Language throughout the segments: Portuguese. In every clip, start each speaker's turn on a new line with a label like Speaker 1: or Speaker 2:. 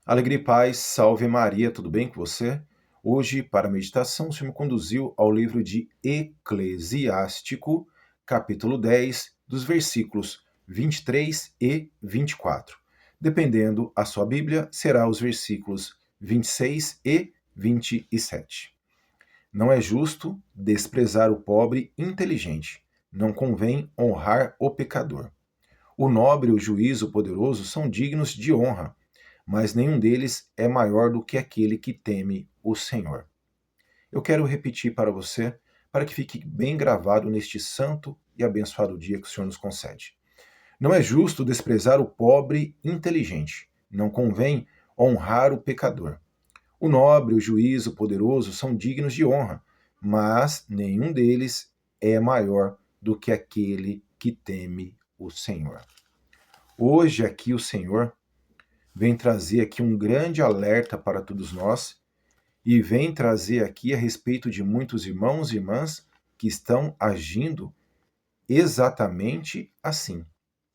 Speaker 1: Alegria e paz, salve Maria, tudo bem com você? Hoje, para a meditação, o Senhor me conduziu ao livro de Eclesiástico, capítulo 10, dos versículos 23 e 24. Dependendo a sua Bíblia, será os versículos 26 e 27. Não é justo desprezar o pobre inteligente, não convém honrar o pecador. O nobre e o juiz, o poderoso, são dignos de honra, mas nenhum deles é maior do que aquele que teme o Senhor. Eu quero repetir para você, para que fique bem gravado neste santo e abençoado dia que o Senhor nos concede. Não é justo desprezar o pobre inteligente, não convém honrar o pecador. O nobre, o juiz, o poderoso são dignos de honra, mas nenhum deles é maior do que aquele que teme o Senhor. Hoje aqui o Senhor vem trazer aqui um grande alerta para todos nós e vem trazer aqui a respeito de muitos irmãos e irmãs que estão agindo exatamente assim.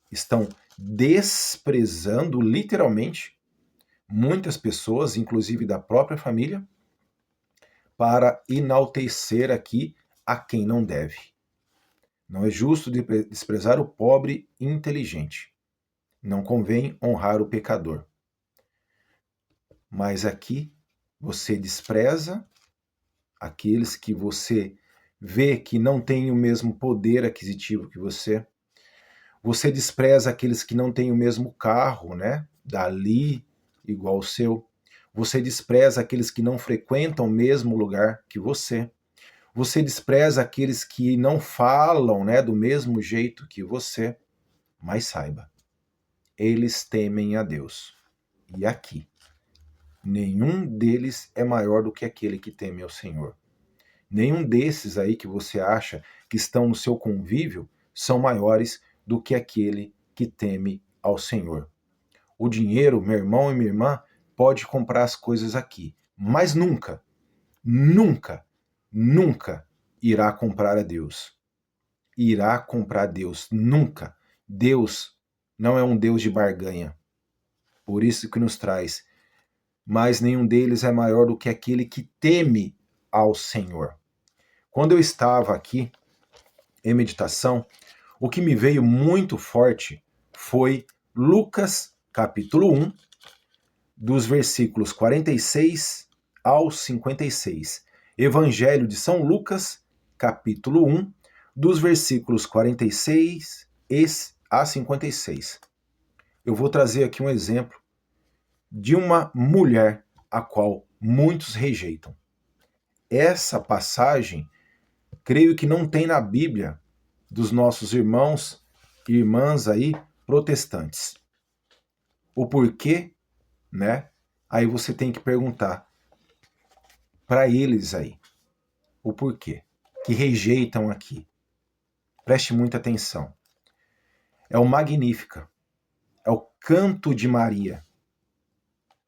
Speaker 1: Estão desprezando literalmente muitas pessoas, inclusive da própria família, para enaltecer aqui a quem não deve. Não é justo desprezar o pobre inteligente. Não convém honrar o pecador. Mas aqui você despreza aqueles que você vê que não têm o mesmo poder aquisitivo que você. Você despreza aqueles que não têm o mesmo carro, né? Dali, igual o seu. Você despreza aqueles que não frequentam o mesmo lugar que você. Você despreza aqueles que não falam, né, do mesmo jeito que você. Mas saiba, eles temem a Deus. E aqui, nenhum deles é maior do que aquele que teme ao Senhor. Nenhum desses aí que você acha que estão no seu convívio são maiores do que aquele que teme ao Senhor. O dinheiro, meu irmão e minha irmã, pode comprar as coisas aqui, mas nunca, nunca, nunca irá comprar a Deus. Irá comprar Deus, nunca. Deus não é um Deus de barganha. Por isso que nos traz, mas nenhum deles é maior do que aquele que teme ao Senhor. Quando eu estava aqui em meditação, o que me veio muito forte foi Lucas, capítulo 1, dos versículos 46 ao 56. Evangelho de São Lucas, capítulo 1, dos versículos 46 a 56. Eu vou trazer aqui um exemplo de uma mulher a qual muitos rejeitam. Essa passagem, creio que não tem na Bíblia dos nossos irmãos e irmãs aí protestantes. O porquê, né? Aí você tem que perguntar para eles aí o porquê que rejeitam aqui. Preste muita atenção. É o Magnífica, é o canto de Maria.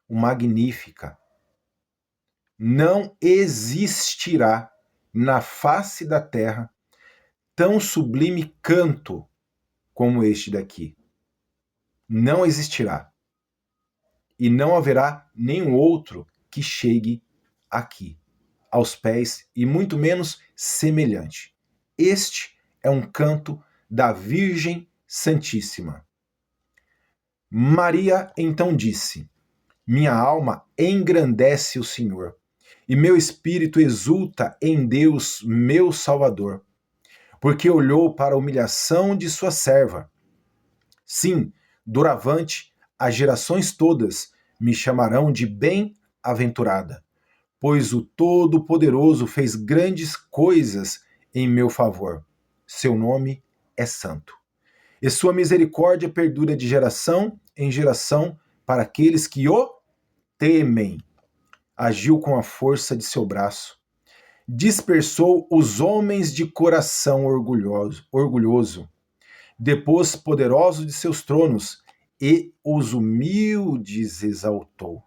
Speaker 1: O Magnífica. Não existirá na face da terra tão sublime canto como este daqui. Não existirá. E não haverá nenhum outro que chegue aqui, aos pés, e muito menos semelhante. Este é um canto da Virgem Santíssima. Maria então disse: minha alma engrandece o Senhor, e meu espírito exulta em Deus, meu Salvador, porque olhou para a humilhação de sua serva. Sim, doravante, as gerações todas me chamarão de bem-aventurada, pois o Todo-Poderoso fez grandes coisas em meu favor. Seu nome é santo. E sua misericórdia perdura de geração em geração para aqueles que o temem. Agiu com a força de seu braço. Dispersou os homens de coração orgulhoso. Depôs poderosos de seus tronos e os humildes exaltou.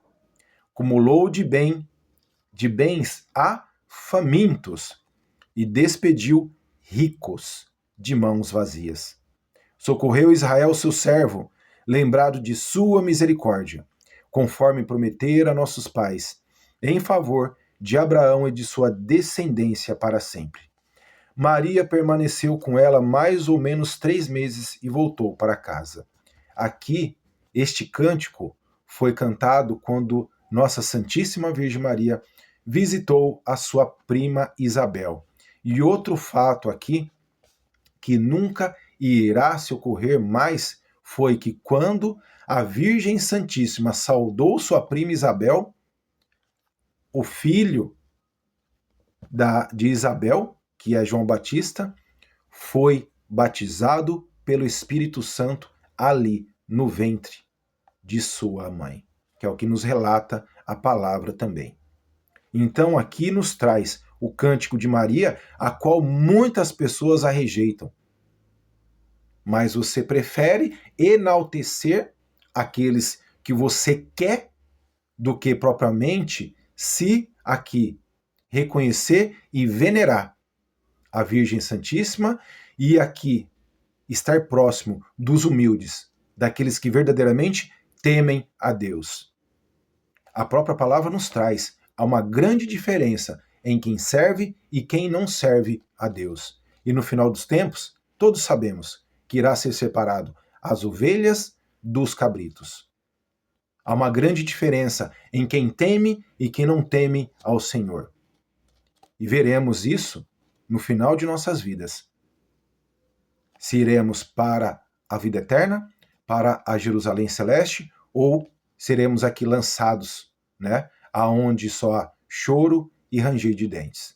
Speaker 1: Cumulou de bens a famintos e despediu ricos de mãos vazias. Socorreu Israel, seu servo, lembrado de sua misericórdia, conforme prometera a nossos pais, em favor de Abraão e de sua descendência para sempre. Maria permaneceu com ela mais ou menos 3 meses e voltou para casa. Aqui, este cântico foi cantado quando Nossa Santíssima Virgem Maria visitou a sua prima Isabel. E outro fato aqui, que nunca irá se ocorrer mais, foi que quando a Virgem Santíssima saudou sua prima Isabel, o filho de Isabel, que é João Batista, foi batizado pelo Espírito Santo ali no ventre de sua mãe, que é o que nos relata a palavra também. Então aqui nos traz o cântico de Maria, a qual muitas pessoas a rejeitam. Mas você prefere enaltecer aqueles que você quer do que propriamente se aqui reconhecer e venerar a Virgem Santíssima e aqui estar próximo dos humildes, daqueles que verdadeiramente temem a Deus. A própria palavra nos traz há uma grande diferença em quem serve e quem não serve a Deus. E no final dos tempos, todos sabemos que irá ser separado as ovelhas dos cabritos. Há uma grande diferença em quem teme e quem não teme ao Senhor. E veremos isso no final de nossas vidas. Se iremos para a vida eterna, para a Jerusalém Celeste, ou seremos aqui lançados, né, aonde só há choro e ranger de dentes,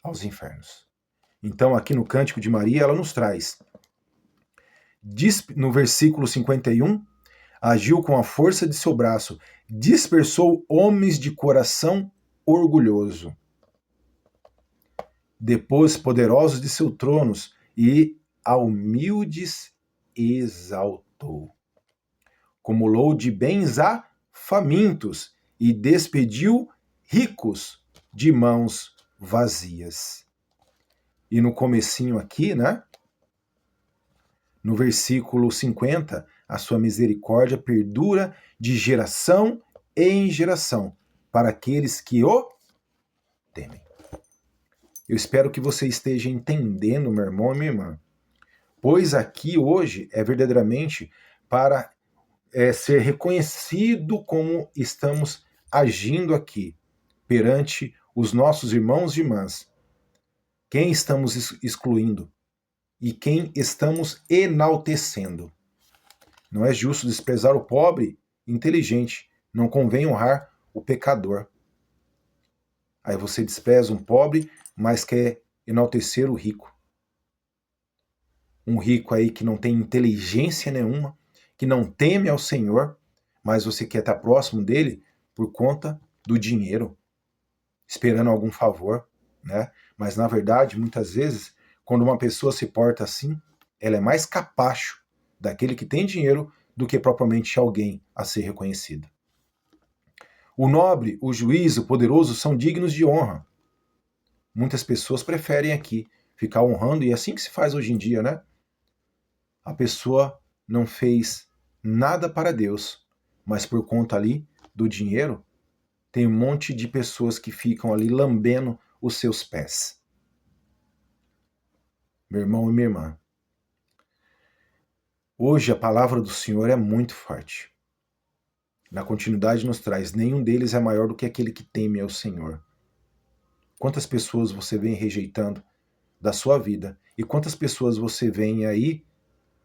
Speaker 1: aos infernos. Então, aqui no Cântico de Maria, ela nos traz, no versículo 51, agiu com a força de seu braço, dispersou homens de coração orgulhoso. Depôs poderosos de seus tronos e a humildes exaltou. Acumulou de bens a famintos e despediu ricos de mãos vazias. E no comecinho aqui, né? No versículo 50, a sua misericórdia perdura de geração em geração para aqueles que o temem. Eu espero que você esteja entendendo, meu irmão e minha irmã, pois aqui hoje é verdadeiramente para ser reconhecido como estamos agindo aqui perante os nossos irmãos e irmãs. Quem estamos excluindo e quem estamos enaltecendo. Não é justo desprezar o pobre inteligente, não convém honrar o pecador. Aí você despreza um pobre, mas quer enaltecer o rico. Um rico aí que não tem inteligência nenhuma, que não teme ao Senhor, mas você quer estar próximo dele por conta do dinheiro, esperando algum favor, né? Mas na verdade, muitas vezes, quando uma pessoa se porta assim, ela é mais capacho daquele que tem dinheiro do que propriamente alguém a ser reconhecido. O nobre, o juiz, o poderoso são dignos de honra. Muitas pessoas preferem aqui ficar honrando, e é assim que se faz hoje em dia, né? A pessoa não fez nada para Deus, mas por conta ali do dinheiro, tem um monte de pessoas que ficam ali lambendo os seus pés. Meu irmão e minha irmã, hoje a palavra do Senhor é muito forte. Na continuidade nos traz, nenhum deles é maior do que aquele que teme ao Senhor. Quantas pessoas você vem rejeitando da sua vida e quantas pessoas você vem aí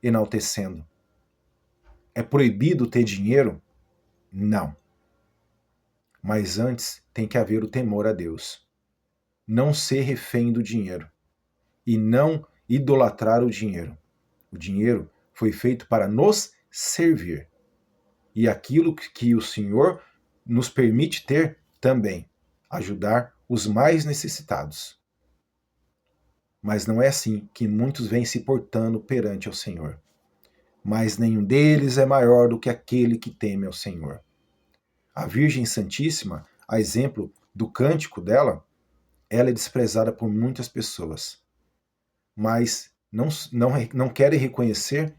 Speaker 1: enaltecendo? É proibido ter dinheiro? Não. Mas antes tem que haver o temor a Deus. Não ser refém do dinheiro e não idolatrar o dinheiro. O dinheiro foi feito para nos servir. E aquilo que o Senhor nos permite ter também, ajudar os mais necessitados. Mas não é assim que muitos vêm se portando perante ao Senhor. Mas nenhum deles é maior do que aquele que teme ao Senhor. A Virgem Santíssima, a exemplo do cântico dela, ela é desprezada por muitas pessoas. Mas não querem reconhecer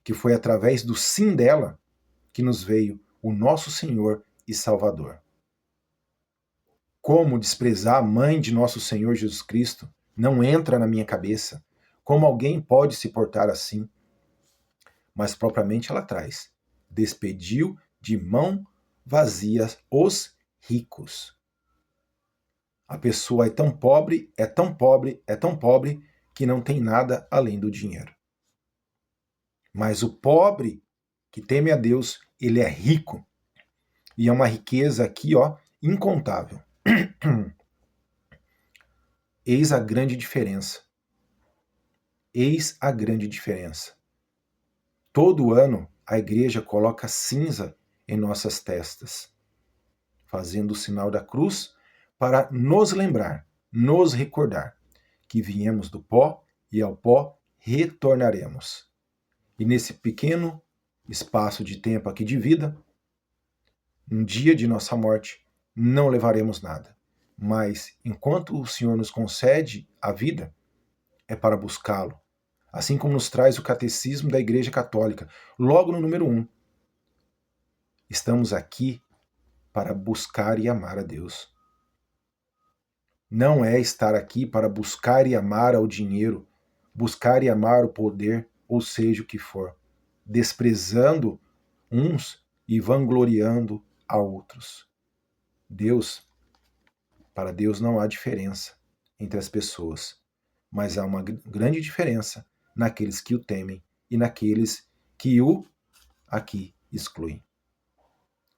Speaker 1: que foi através do sim dela que nos veio o nosso Senhor e Salvador. Como desprezar a mãe de nosso Senhor Jesus Cristo? Não entra na minha cabeça. Como alguém pode se portar assim? Mas propriamente ela traz: despediu de mão vazia os ricos. A pessoa é tão pobre, é tão pobre, é tão pobre, que não tem nada além do dinheiro. Mas o pobre que teme a Deus, ele é rico. E é uma riqueza aqui, ó, incontável. Eis a grande diferença. Eis a grande diferença. Todo ano a igreja coloca cinza em nossas testas, fazendo o sinal da cruz para nos lembrar, nos recordar que viemos do pó e ao pó retornaremos. E nesse pequeno espaço de tempo aqui de vida, um dia de nossa morte, não levaremos nada. Mas enquanto o Senhor nos concede a vida, é para buscá-lo. Assim como nos traz o Catecismo da Igreja Católica, logo no número 1. Estamos aqui para buscar e amar a Deus. Não é estar aqui para buscar e amar ao dinheiro, buscar e amar o poder, ou seja o que for, desprezando uns e vangloriando a outros. Para Deus não há diferença entre as pessoas, mas há uma grande diferença naqueles que o temem e naqueles que o aqui excluem.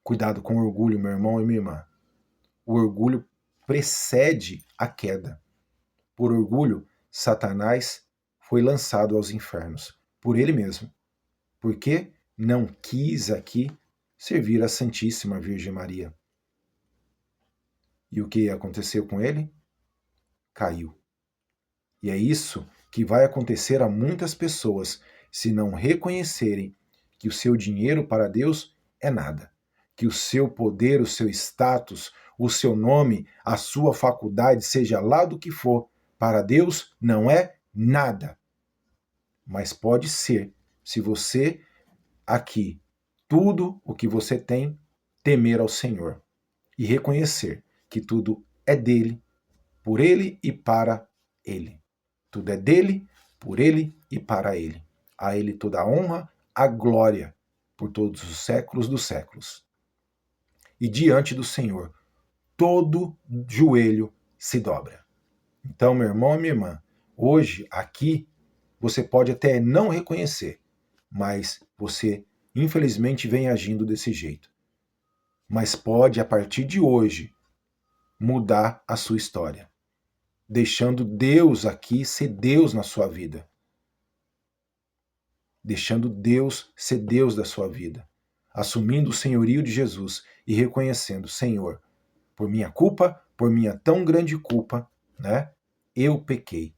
Speaker 1: Cuidado com o orgulho, meu irmão e minha irmã. O orgulho precede a queda. Por orgulho, Satanás foi lançado aos infernos, por ele mesmo, porque não quis aqui servir a Santíssima Virgem Maria. E o que aconteceu com ele? Caiu. E é isso que vai acontecer a muitas pessoas se não reconhecerem que o seu dinheiro para Deus é nada, que o seu poder, o seu status, o seu nome, a sua faculdade, seja lá do que for, para Deus não é nada. Mas pode ser, se você aqui, tudo o que você tem, temer ao Senhor e reconhecer que tudo é dele, por ele e para ele. Tudo é dele, por ele e para ele. A ele toda a honra, a glória, por todos os séculos dos séculos. E diante do Senhor, todo joelho se dobra. Então, meu irmão e minha irmã, hoje, aqui, você pode até não reconhecer, mas você, infelizmente, vem agindo desse jeito. Mas pode, a partir de hoje, mudar a sua história, deixando Deus aqui ser Deus na sua vida. Deixando Deus ser Deus da sua vida. Assumindo o senhorio de Jesus e reconhecendo: Senhor, por minha culpa, por minha tão grande culpa, né? Eu pequei,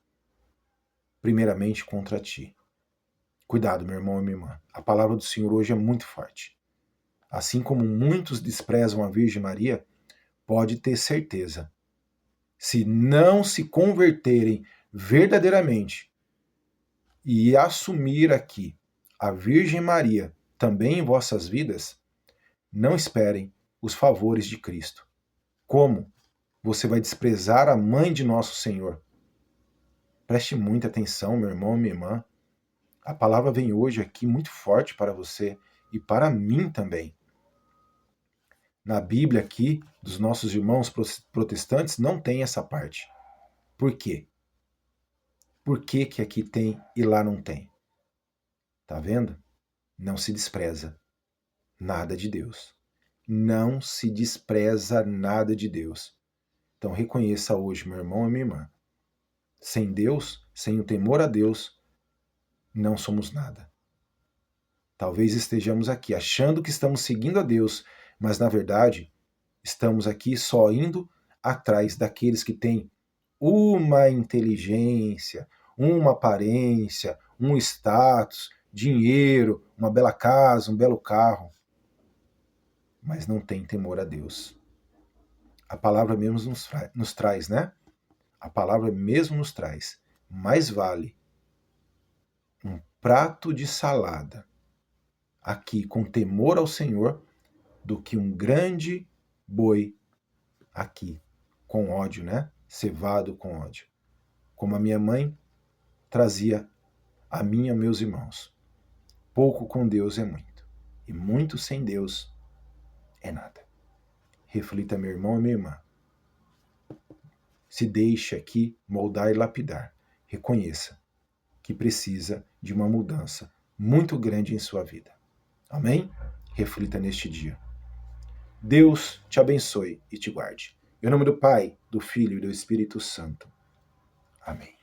Speaker 1: primeiramente contra ti. Cuidado, meu irmão e minha irmã. A palavra do Senhor hoje é muito forte. Assim como muitos desprezam a Virgem Maria, pode ter certeza. Se não se converterem verdadeiramente e assumir aqui a Virgem Maria também em vossas vidas, não esperem os favores de Cristo. Como você vai desprezar a mãe de nosso Senhor? Preste muita atenção, meu irmão e minha irmã. A palavra vem hoje aqui muito forte para você e para mim também. Na Bíblia aqui, dos nossos irmãos protestantes, não tem essa parte. Por quê? Por que que aqui tem e lá não tem? Tá vendo? Não se despreza nada de Deus. Não se despreza nada de Deus. Então reconheça hoje, meu irmão e minha irmã. Sem Deus, sem o temor a Deus, não somos nada. Talvez estejamos aqui achando que estamos seguindo a Deus, mas na verdade estamos aqui só indo atrás daqueles que têm uma inteligência, uma aparência, um status, dinheiro, uma bela casa, um belo carro, mas não tem temor a Deus. A palavra mesmo nos traz, né? A palavra mesmo nos traz. Mais vale um prato de salada aqui com temor ao Senhor do que um grande boi aqui, com ódio, né? Cevado com ódio. Como a minha mãe trazia a mim e aos meus irmãos. Pouco com Deus é muito, e muito sem Deus é nada. Reflita, meu irmão e minha irmã. Se deixe aqui moldar e lapidar. Reconheça que precisa de uma mudança muito grande em sua vida. Amém? Reflita neste dia. Deus te abençoe e te guarde. Em nome do Pai, do Filho e do Espírito Santo. Amém.